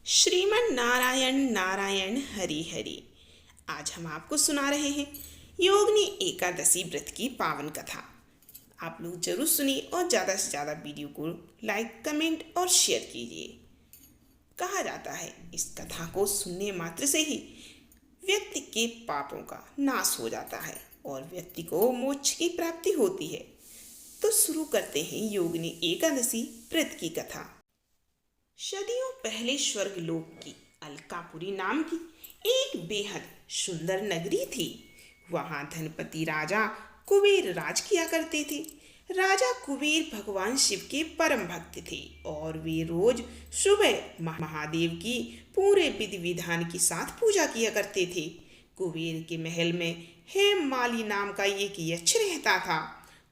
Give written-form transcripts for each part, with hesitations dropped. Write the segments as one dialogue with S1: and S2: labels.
S1: श्रीमन नारायण नारायण हरि हरि। आज हम आपको सुना रहे हैं योगिनी एकादशी व्रत की पावन कथा। आप लोग जरूर सुनिए और ज़्यादा से ज़्यादा वीडियो को लाइक कमेंट और शेयर कीजिए। कहा जाता है इस कथा को सुनने मात्र से ही व्यक्ति के पापों का नाश हो जाता है और व्यक्ति को मोक्ष की प्राप्ति होती है। तो शुरू करते हैं योगिनी एकादशी व्रत की कथा। सदियों पहले स्वर्गलोक की अलकापुरी नाम की एक बेहद सुंदर नगरी थी। वहां धनपति राजा कुबेर राज किया करते थे। राजा कुबेर भगवान शिव के परम भक्त थे और वे रोज सुबह महादेव की पूरे विधि विधान के साथ पूजा किया करते थे। कुबेर के महल में हेममाली नाम का एक यक्ष रहता था।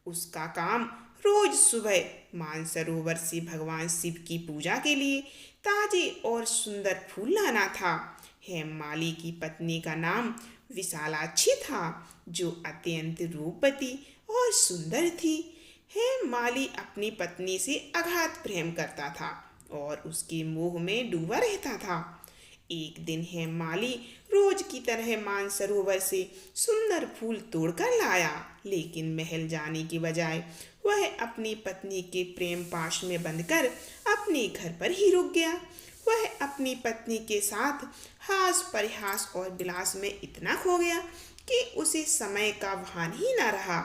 S1: उसका काम रोज सुबह मानसरोवर से भगवान शिव की पूजा के लिए ताजे और सुंदर फूल लाना था। हेममाली की पत्नी का नाम विशालाक्षी था, जो अत्यंत रूपवती और सुंदर थी। हेममाली अपनी पत्नी से अगाध प्रेम करता था और उसके मोह में डूबा रहता था। एक दिन हेममाली रोज की तरह मानसरोवर से सुंदर फूल तोड़कर लाया, लेकिन महल जाने के बजाय वह अपनी पत्नी के प्रेम पाश में बंधकर अपने घर पर ही रुक गया। वह अपनी पत्नी के साथ हास परिहास और विलास में इतना खो गया कि उसे समय का भान ही न रहा।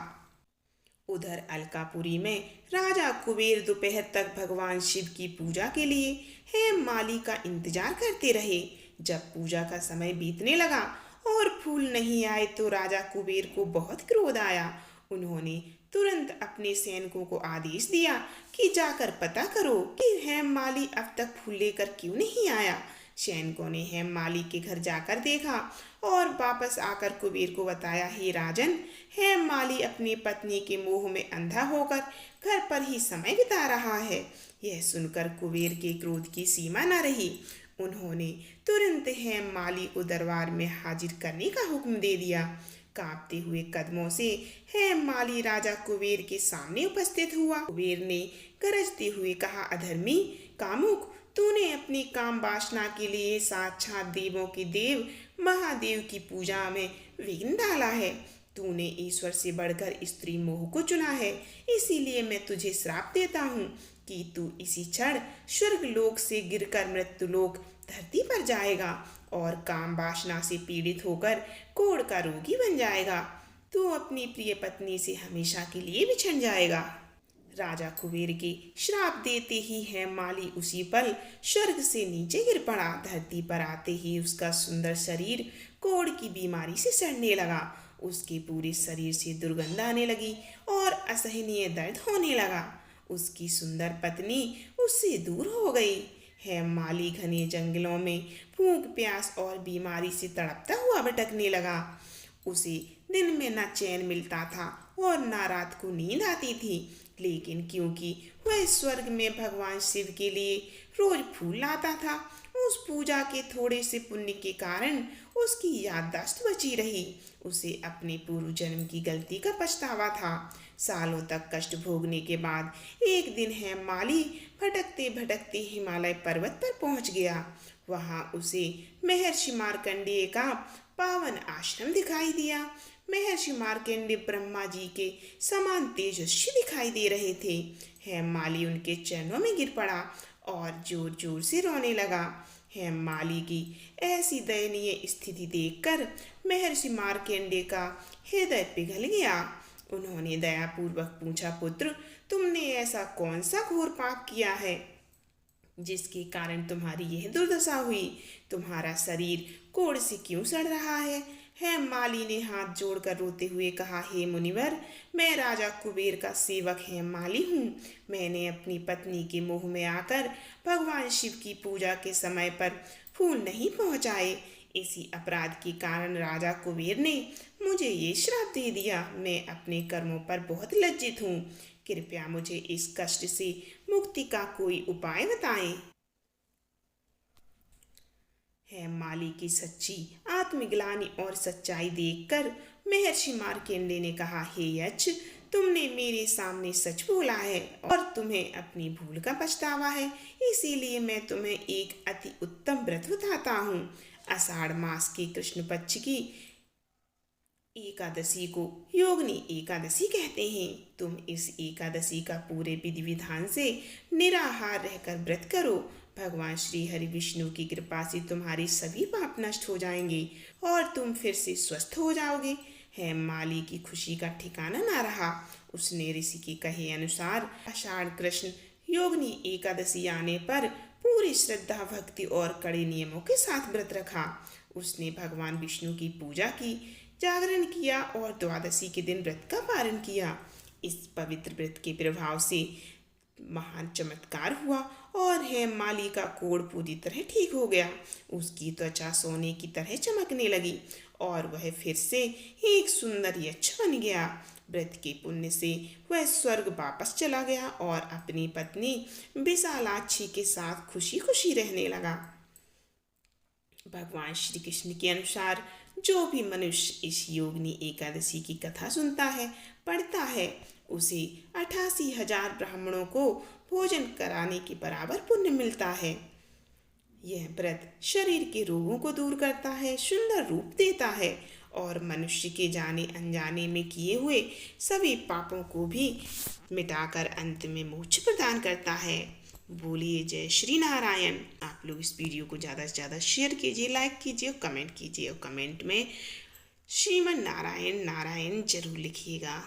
S1: उधर अलकापुरी में राजा कुबेर दोपहर तक भगवान शिव की पूजा के लिए हेममाली का इंतजार करते रहे। जब पूजा का समय बीतने लगा और फूल नहीं आए तो राजा कुबेर को बहुत क्रोध आया। उन्होंने तुरंत अपने सैनिकों को आदेश दिया कि जाकर पता करो कि हेममाली अब तक फूल लेकर क्यों नहीं आया। सैनिकों ने हेममाली के घर जाकर देखा और वापस आकर कुबेर को बताया, हे राजन, हेममाली अपनी पत्नी के मोह में अंधा होकर घर पर ही समय बिता रहा है। यह सुनकर कुबेर के क्रोध की सीमा न रही। उन्होंने तुरंत हेममाली को दरबार में हाजिर करने का हुक्म दे दिया। कांपते हुए कदमों से हेममाली राजा कुबेर के सामने उपस्थित हुआ। कुबेर ने गरजते हुए कहा, अधर्मी कामुक, तूने अपनी काम वासना के लिए साक्षात देवों के देव महादेव की पूजा में विघ्न डाला है। तूने ईश्वर से बढ़कर स्त्री मोह को चुना है। इसीलिए मैं तुझे श्राप देता हूँ कि तू इसी क्षण स्वर्गलोक से गिरकर मृत्युलोक धरती पर जाएगा और काम वासना से पीड़ित होकर कोढ़ का रोगी बन जाएगा। तू अपनी प्रिय पत्नी से हमेशा के लिए बिछड़ जाएगा। राजा कुबेर के श्राप देते ही हेममाली उसी पल स्वर्ग से नीचे गिर पड़ा। धरती पर आते ही उसका सुंदर शरीर कोढ़ की बीमारी से सड़ने लगा। उसके पूरे शरीर से दुर्गंध आने लगी और असहनीय दर्द होने लगा। उसकी सुंदर पत्नी उससे दूर हो गई। हेममाली घने जंगलों में भूख प्यास और बीमारी से तड़पता हुआ भटकने लगा। उसे दिन में न चैन मिलता था और न रात को नींद आती थी, लेकिन क्योंकि वह स्वर्ग में भगवान शिव के लिए रोज फूल लाता था, उस पूजा के थोड़े से पुण्य के कारण उसकी याददाश्त बची रही। उसे अपने पूर्व जन्म की गलती का पछतावा था। सालों तक कष्ट भोगने के बाद एक दिन हेममाली भटकते भटकते हिमालय पर्वत पर पहुंच गया। वहां उसे महर्षि मार्कंडेय का पावन आश्रम दिखाई दिया। महर्षि मार्कंडेय ब्रह्मा जी के समान तेजस्वी दिखाई दे रहे थे। हेममाली उनके चरणों में गिर पड़ा और जोर जोर से रोने लगा। हेममाली की ऐसी दयनीय स्थिति देखकर महर्षि मार्कंडेय का हृदय पिघल गया। उन्होंने दयापूर्वक पूछा, पुत्र, तुमने ऐसा कौन सा घोर पाप किया है जिसके कारण तुम्हारी यह दुर्दशा हुई? तुम्हारा शरीर कोढ़ से क्यों सड़ रहा है? हेममाली ने हाथ जोड़कर रोते हुए कहा, हे मुनिवर, मैं राजा कुबेर का सेवक हेममाली हूँ। मैंने अपनी पत्नी के मोह में आकर भगवान शिव की पूजा के समय पर फूल नहीं पहुँचाए। इसी अपराध के कारण राजा कुबेर ने मुझे ये श्राप दे दिया। मैं अपने कर्मों पर बहुत लज्जित हूँ। कृपया मुझे इस कष्ट से मुक्ति का कोई उपाय बताएं। हेममाली की सच्ची आत्मग्लानि और सच्चाई देखकर महर्षि मार्कंडेय ने कहा, हे यक्ष, तुमने मेरे सामने सच बोला है और तुम्हें अपनी भूल का पछतावा है, इसीलिए मैं तुम्हें एक अति उत्तम व्रत बताता हूँ। आषाढ़ मास के कृष्ण पक्ष की एकादशी को योगिनी एकादशी कहते हैं। तुम इस एकादशी का पूरे विधि विधान से निराहार रहकर व्रत करो। भगवान श्री हरि विष्णु की कृपा से तुम्हारे सभी पाप नष्ट हो जाएंगे और तुम फिर से स्वस्थ हो जाओगे। हेममाली की खुशी का ठिकाना ना रहा। उसने ऋषि के कहे अनुसार आषाढ़ कृष्ण योगिनी एकादशी आने पर पूरी श्रद्धा भक्ति और कड़े नियमों के साथ व्रत रखा। उसने भगवान विष्णु की पूजा की, जागरण किया और द्वादशी के दिन व्रत का पालन किया। इस पवित्र व्रत के प्रभाव से महान चमत्कार हुआ और हेममाली का कोढ़ पूरी तरह ठीक हो गया। उसकी त्वचा सोने की तरह चमकने लगी और वह फिर से एक सुंदर यक्ष बन गया। व्रत के पुण्य से वह स्वर्ग वापस चला गया और अपनी पत्नी विशालाक्षी के साथ खुशी खुशी रहने लगा। भगवान श्री कृष्ण के अनुसार जो भी मनुष्य इस योगिनी एकादशी की कथा सुनता है, पढ़ता है, उसे 88,000 ब्राह्मणों को भोजन कराने के बराबर पुण्य मिलता है। यह व्रत शरीर के रोगों को दूर करता है, सुंदर रूप देता है और मनुष्य के जाने अनजाने में किए हुए सभी पापों को भी मिटाकर अंत में मोक्ष प्रदान करता है। बोलिए जय श्री नारायण। आप लोग इस वीडियो को ज़्यादा से ज़्यादा शेयर कीजिए, लाइक कीजिए और कमेंट कीजिए और कमेंट में श्रीमन नारायण नारायण जरूर लिखिएगा।